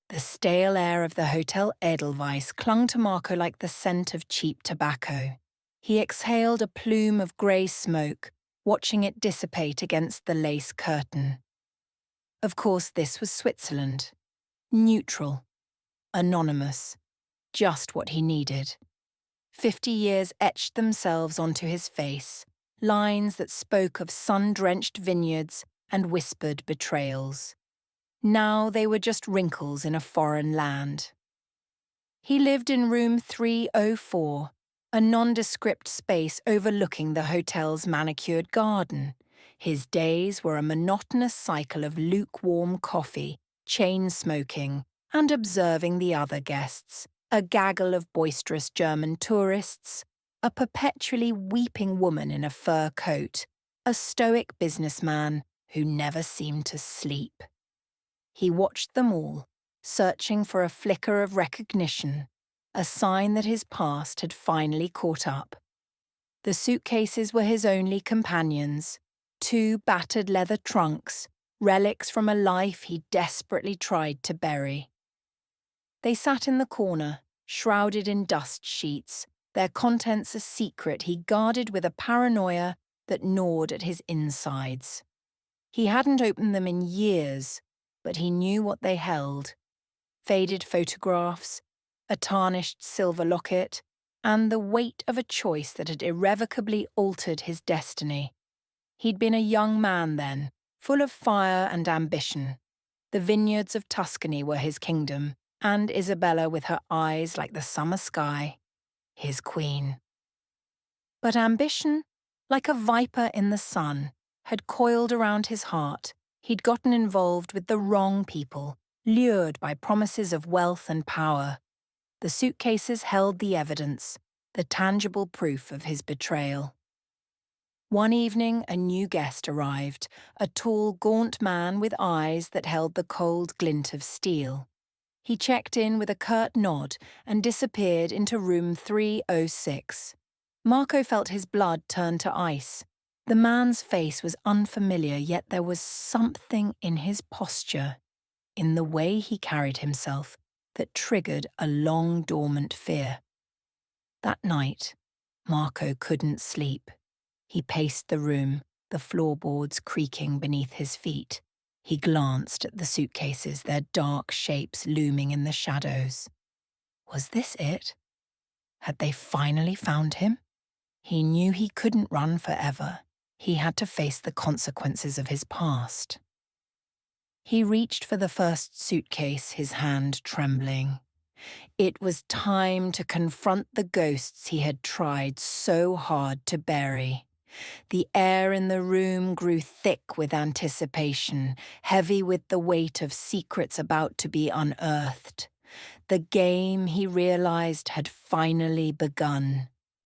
The stale air of the Hotel Edelweiss clung to Marco like the scent of cheap tobacco. He exhaled a plume of grey smoke, watching it dissipate against the lace curtain. Of course, this was Switzerland. Neutral. Anonymous. Just what he needed. 50 years etched themselves onto his face, lines that spoke of sun-drenched vineyards and whispered betrayals. Now they were just wrinkles in a foreign land. He lived in room 304, a nondescript space overlooking the hotel's manicured garden. His days were a monotonous cycle of lukewarm coffee, chain smoking, and observing the other guests, a gaggle of boisterous German tourists, a perpetually weeping woman in a fur coat, a stoic businessman who never seemed to sleep. He watched them all, searching for a flicker of recognition, a sign that his past had finally caught up. The suitcases were his only companions, two battered leather trunks, relics from a life he desperately tried to bury. They sat in the corner, shrouded in dust sheets, their contents a secret he guarded with a paranoia that gnawed at his insides. He hadn't opened them in years, but he knew what they held. Faded photographs, a tarnished silver locket, and the weight of a choice that had irrevocably altered his destiny. He'd been a young man then, full of fire and ambition. The vineyards of Tuscany were his kingdom, and Isabella with her eyes like the summer sky, his queen. But ambition, like a viper in the sun, had coiled around his heart. He'd gotten involved with the wrong people, lured by promises of wealth and power. The suitcases held the evidence, the tangible proof of his betrayal. One evening, a new guest arrived, a tall, gaunt man with eyes that held the cold glint of steel. He checked in with a curt nod and disappeared into room 306. Marco felt his blood turn to ice. The man's face was unfamiliar, yet there was something in his posture, in the way he carried himself, that triggered a long-dormant fear. That night, Marco couldn't sleep. He paced the room, the floorboards creaking beneath his feet. He glanced at the suitcases, their dark shapes looming in the shadows. Was this it? Had they finally found him? He knew he couldn't run forever. He had to face the consequences of his past. He reached for the first suitcase, his hand trembling. It was time to confront the ghosts he had tried so hard to bury. The air in the room grew thick with anticipation, heavy with the weight of secrets about to be unearthed. The game, he realized, had finally begun.